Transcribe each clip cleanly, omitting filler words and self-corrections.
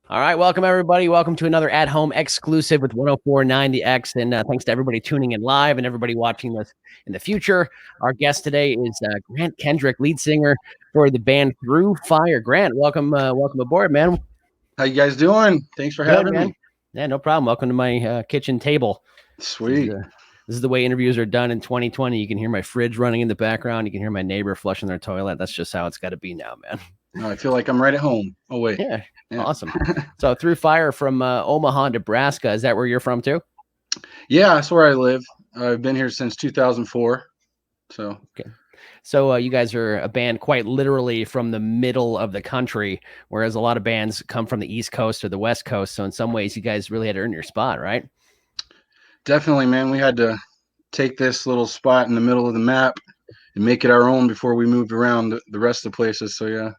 All right, welcome everybody. Welcome to another at-home exclusive with 104.9 The X, and thanks to everybody tuning in live and everybody watching this in the future. Our guest today is Grant Kendrick, lead singer for the band Through Fire. Grant, welcome aboard, man. How you guys doing? Thanks for Good, having man. me. Yeah, no problem. Welcome to my kitchen table. This is, Sweet. uh, this is the way interviews are done in 2020. You can hear my fridge running in the background. You can hear my neighbor flushing their toilet. That's just how it's got to be now, man. I feel like I'm right at home. Oh wait. Yeah, Yeah. awesome. So Through Fire from Omaha, Nebraska. Is that where you're from too? Yeah, that's where I live. I've been here since 2004. So Okay. So you guys are a band quite literally from the middle of the country, whereas a lot of bands come from the East Coast or the West Coast. So in some ways, you guys really had to earn your spot, right? definitely, man, we had to take this little spot in the middle of the map and make it our own before we moved around the rest of the places. So yeah.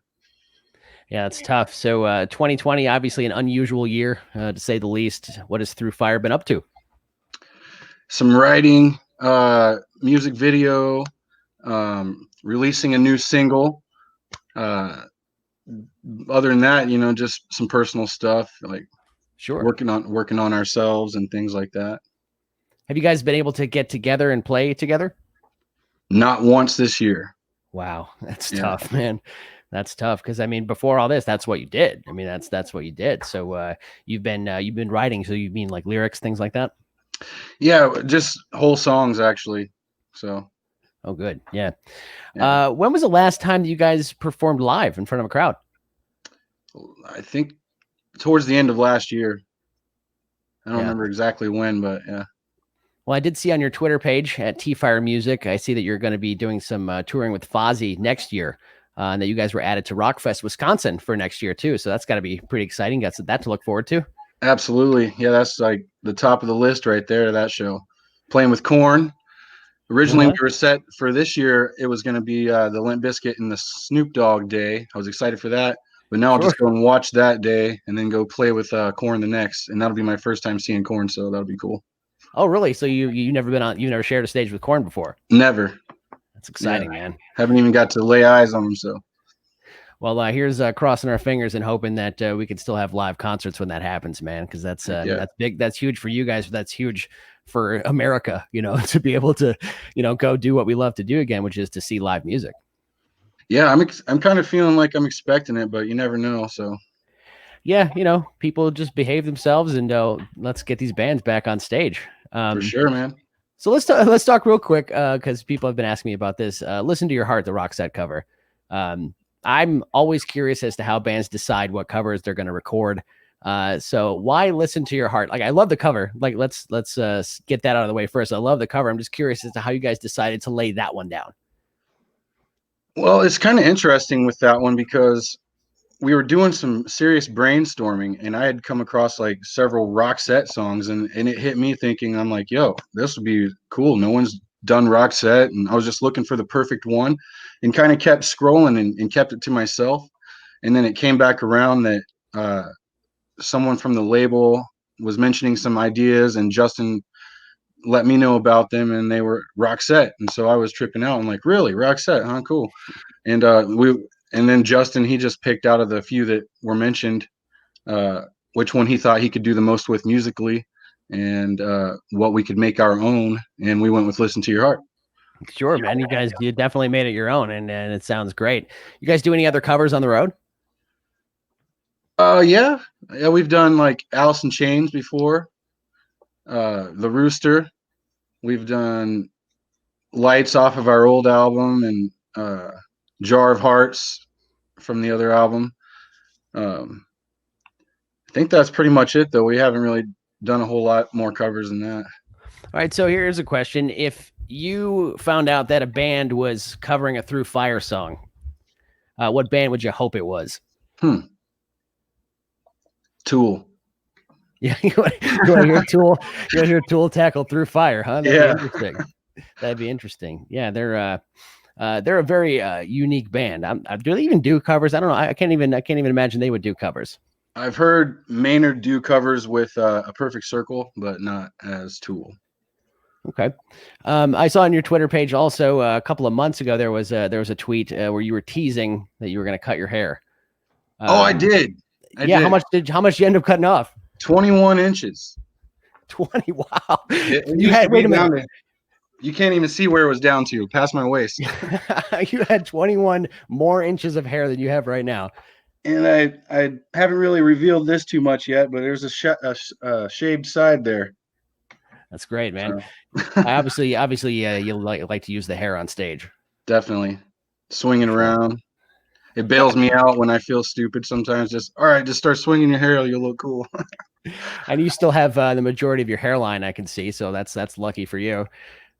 Yeah, it's tough. So 2020, obviously an unusual year, to say the least. What has Through Fire been up to? Some writing, music video, releasing a new single. Uh, Other than that, just some personal stuff like Sure. working on ourselves and things like that. Have you guys been able to get together and play together? Not once this year. Wow, that's Yeah. tough, man. That's tough because I mean, before all this, that's what you did. I mean, that's what you did. So you've been writing. So you mean like lyrics, things like that? Yeah, just whole songs actually. So, Oh, good. Yeah. yeah. When was the last time that you guys performed live in front of a crowd? I think towards the end of last year. I don't Yeah. remember exactly when, but yeah. Well, I did see on your Twitter page at T Fire Music, I see that you're going to be doing some touring with Fozzy next year, and that you guys were added to Rockfest Wisconsin for next year too. So that's got to be pretty exciting. Got that to look forward to. Absolutely. Yeah, that's like the top of the list right there, that show. Playing with Corn. Originally we Uh-huh. were set for this year, it was going to be the Limp Bizkit and the Snoop Dogg day. I was excited for that. But now I'll Sure. just go and watch that day and then go play with Corn the next. And that'll be my first time seeing Corn, so that'll be cool. Oh, really? So you never been on? You never shared a stage with Corn before? Never. That's Yeah. exciting, man. Haven't even got to lay eyes on them, so. Well, here's crossing our fingers and hoping that we can still have live concerts when that happens, man. Because that's I mean, Yeah. that's big. That's huge for you guys. But that's huge for America. To be able to go do what we love to do again, which is to see live music. Yeah, I'm kind of feeling like I'm expecting it, but you never know. So Yeah, people just behave themselves, and let's get these bands back on stage. for sure, man. So let's talk real quick because people have been asking me about this. Listen to Your Heart, the Roxette cover. I'm always curious as to how bands decide what covers they're going to record. So why Listen to Your Heart? Like, I love the cover. Like, let's get that out of the way first. I love the cover. I'm just curious as to how you guys decided to lay that one down. Well, it's kind of interesting with that one because we were doing some serious brainstorming and I had come across like several Roxette songs and it hit me thinking, I'm like, yo, this would be cool. No one's done Roxette. And I was just looking for the perfect one and kind of kept scrolling and kept it to myself. And then it came back around that someone from the label was mentioning some ideas and Justin let me know about them and they were Roxette. And so I was tripping out. I'm like, really? Roxette, huh? Cool. And and then Justin, he just picked out of the few that were mentioned, which one he thought he could do the most with musically and what we could make our own. And we went with Listen to Your Heart. Sure, man. You definitely made it your own, and it sounds great. You guys do any other covers on the road? Yeah. Yeah, we've done like Alice in Chains before, The Rooster. We've done Lights off of our old album and Jar of Hearts from the other album. Um, I think that's pretty much it, though. We haven't really done a whole lot more covers than that. All right, so here's a question. If you found out that a band was covering a Through Fire song, what band would you hope it was? Tool. Yeah, you want to hear Tool? You want to hear Tool tackle Through Fire, huh? That'd be interesting. That'd be interesting. Yeah, they're a very unique band. Do they even do covers? I don't know. I can't even imagine they would do covers. I've heard Maynard do covers with A Perfect Circle, but not as Tool. Okay. I saw on your Twitter page also a couple of months ago there was a tweet where you were teasing that you were going to cut your hair. Oh, I did. I Yeah. did. How much you end up cutting off? 21 inches. 20. Wow. It You used to had, be wait a minute. down to, you can't even see where it was down to, past my waist. You had 21 more inches of hair than you have right now. And I haven't really revealed this too much yet, but there's a shaved side there. That's great, man. So. Obviously, you'll like to use the hair on stage. Definitely. Swinging Sure. around. It bails me out when I feel stupid sometimes. Just, all right, just start swinging your hair. You'll look cool. And you still have the majority of your hairline, I can see. So that's lucky for you.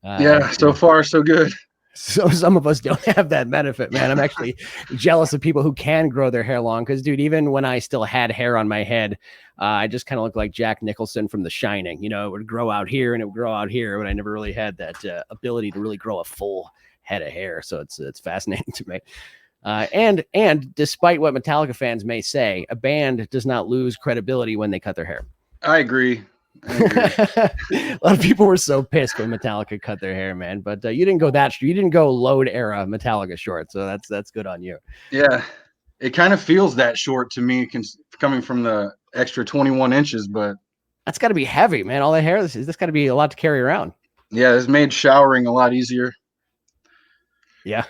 Yeah, so far, so good. So some of us don't have that benefit, man. I'm actually jealous of people who can grow their hair long because, dude, even when I still had hair on my head, I just kind of looked like Jack Nicholson from The Shining. You know, it would grow out here and it would grow out here, but I never really had that ability to really grow a full head of hair. So it's fascinating to me. And despite what Metallica fans may say, a band does not lose credibility when they cut their hair. I agree. A lot of people were so pissed when Metallica cut their hair, man. But you didn't go that. You didn't go load era Metallica short, so that's good on you. Yeah, it kind of feels that short to me, coming from the extra 21 inches. But That's got to be heavy, man. All that hair. This got to be a lot to carry around. yeah, it's made showering a lot easier. Yeah,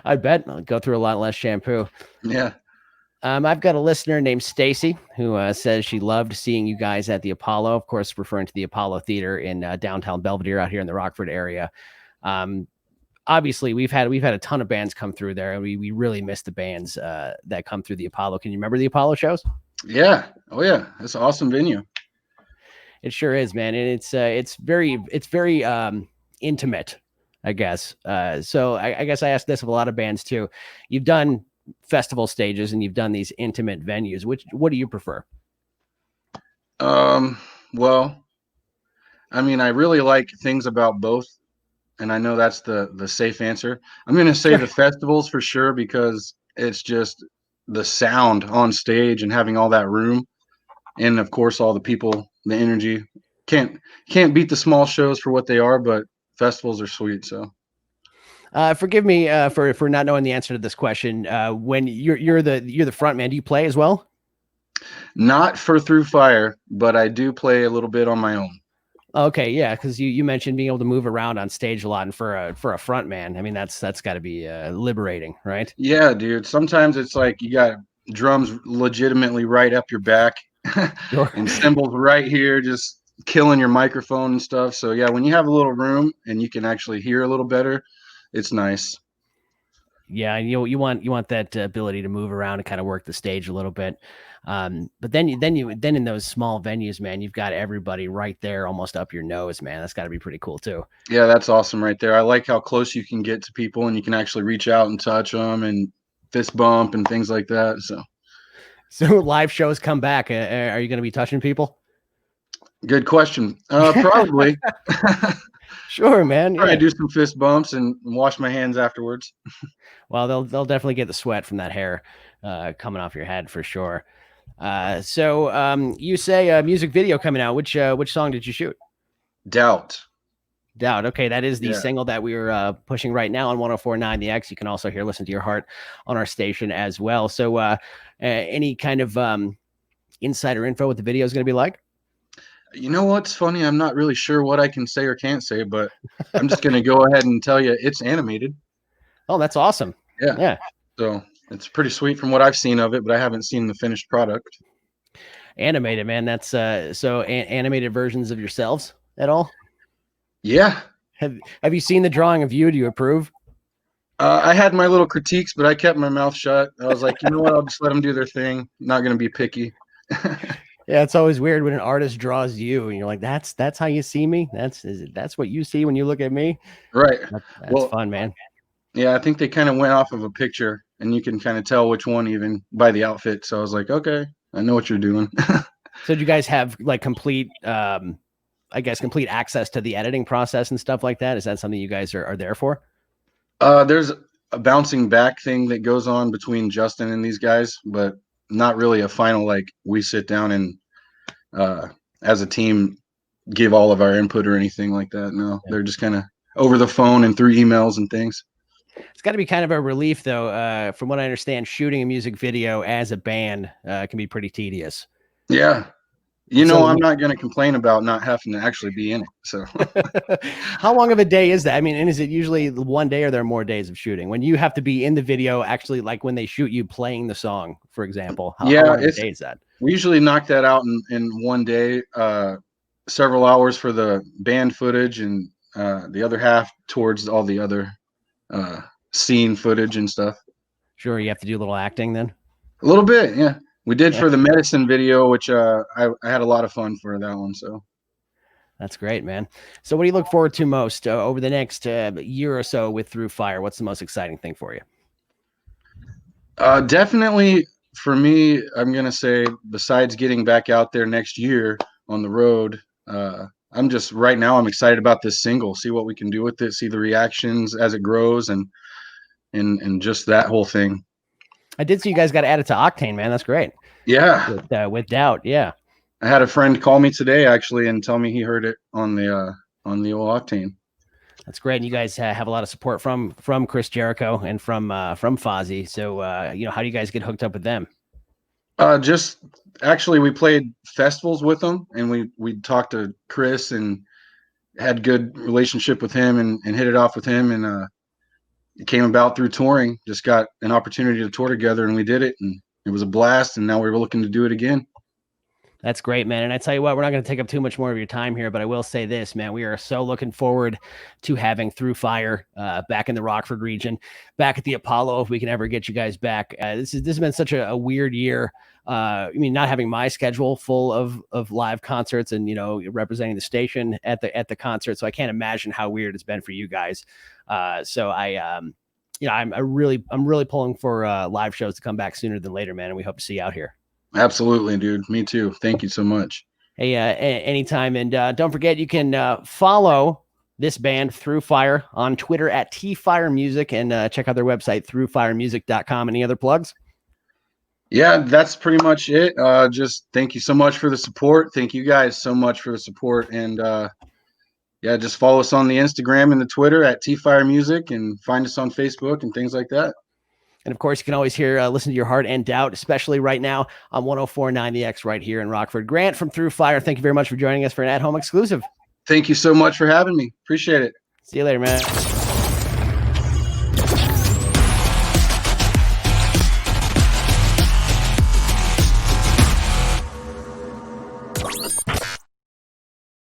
I bet I'll go through a lot less shampoo. Yeah. I've got a listener named Stacy who says she loved seeing you guys at the Apollo, of course, referring to the Apollo Theater in downtown Belvedere out here in the Rockford area. Obviously, we've had a ton of bands come through there, and we really miss the bands that come through the Apollo. Can you remember the Apollo shows? Yeah. Oh yeah, it's an awesome venue. It sure is, man, and it's very intimate, I guess. So I guess I asked this of a lot of bands too. You've done festival stages and you've done these intimate venues. What do you prefer? Well, I mean, I really like things about both, and I know that's the safe answer. I'm going to say Sure. the festivals for sure because it's just the sound on stage and having all that room, and of course all the people, the energy. Can't beat the small shows for what they are, but festivals are sweet. So Forgive me for not knowing the answer to this question. When you're the front man, do you play as well? not for Through Fire, but I do play a little bit on my own. Okay, yeah, because you mentioned being able to move around on stage a lot, and for a front man, I mean that's got to be liberating, right? Yeah, dude. Sometimes it's like you got drums legitimately right up your back Sure. and cymbals right here, just killing your microphone and stuff. So yeah, when you have a little room and you can actually hear a little better, it's nice. Yeah, and you want that ability to move around and kind of work the stage a little bit. But then in those small venues, man, you've got everybody right there, almost up your nose, man. That's got to be pretty cool too. Yeah, that's awesome right there. I like how close you can get to people and you can actually reach out and touch them and fist bump and things like that. So live shows come back. Are you going to be touching people? Good question. Probably. Sure, man. Try Yeah. to do some fist bumps and wash my hands afterwards. Well, they'll definitely get the sweat from that hair coming off your head for sure. So you say a music video coming out. Which song did you shoot? Doubt. Doubt. Okay, that is the Yeah. single that we are pushing right now on 104.9 The X. You can also hear Listen to Your Heart on our station as well. So any kind of insider info what the video is going to be like? You know what's funny? I'm not really sure what I can say or can't say, but I'm just going to go ahead and tell you it's animated. Oh, that's awesome. Yeah. Yeah. So it's pretty sweet from what I've seen of it, but I haven't seen the finished product. Animated, man. That's so animated versions of yourselves at all? Yeah. Have you seen the drawing of you? Do you approve? I had my little critiques, but I kept my mouth shut. I was like, you know what? I'll just let them do their thing. Not going to be picky. Yeah, it's always weird when an artist draws you and you're like, that's how you see me. That's what you see when you look at me. Right. That's fun, man. Yeah, I think they kind of went off of a picture and you can kind of tell which one even by the outfit. So I was like, okay, I know what you're doing. So do you guys have like complete complete access to the editing process and stuff like that? Is that something you guys are there for? There's a bouncing back thing that goes on between Justin and these guys, but not really a final, like we sit down and as a team give all of our input or anything like that. No, Yeah. they're just kind of over the phone and through emails and things. It's got to be kind of a relief, though. From what I understand, shooting a music video as a band can be pretty tedious. Yeah. So I'm not going to complain about not having to actually be in it. So, how long of a day is that? I mean, and is it usually one day or are there more days of shooting when you have to be in the video, actually, like when they shoot you playing the song, for example? How long of a day is that? We usually knock that out in one day, several hours for the band footage and the other half towards all the other scene footage and stuff. Sure. You have to do a little acting then? A little bit, yeah. We did for the medicine video, which I had a lot of fun for that one. So that's great, man. So what do you look forward to most over the next year or so with Through Fire? What's the most exciting thing for you? Definitely for me, I'm going to say besides getting back out there next year on the road, I'm just right now I'm excited about this single, see what we can do with it, see the reactions as it grows and just that whole thing. I did see you guys got added to Octane, man. That's great. Yeah. With Doubt. Yeah. I had a friend call me today actually and tell me he heard it on the old Octane. That's great. And you guys have a lot of support from Chris Jericho and from Fozzy. So, how do you guys get hooked up with them? Just actually we played festivals with them and we talked to Chris and had good relationship with him and hit it off with him. And, it came about through touring, just got an opportunity to tour together and we did it and it was a blast. And now we're looking to do it again. That's great, man. And I tell you what, we're not going to take up too much more of your time here, but I will say this, man, we are so looking forward to having Through Fire back in the Rockford region, back at the Apollo, if we can ever get you guys back. This has been such a weird year. I mean, not having my schedule full of live concerts and, representing the station at the concert. So I can't imagine how weird it's been for you guys. So I'm really pulling for live shows to come back sooner than later, man. And we hope to see you out here. Absolutely, dude. Me too. Thank you so much. Hey, anytime. And don't forget, you can follow this band Through Fire on Twitter at tfiremusic and check out their website, throughfiremusic.com. Any other plugs? Yeah, that's pretty much it. Just thank you so much for the support. Thank you guys so much for the support. And yeah, just follow us on the Instagram and the Twitter at tfiremusic and find us on Facebook and things like that. And of course, you can always listen to Your Heart and Doubt, especially right now on 104.9 The X right here in Rockford. Grant from Through Fire, thank you very much for joining us for an at-home exclusive. Thank you so much for having me. Appreciate it. See you later, man.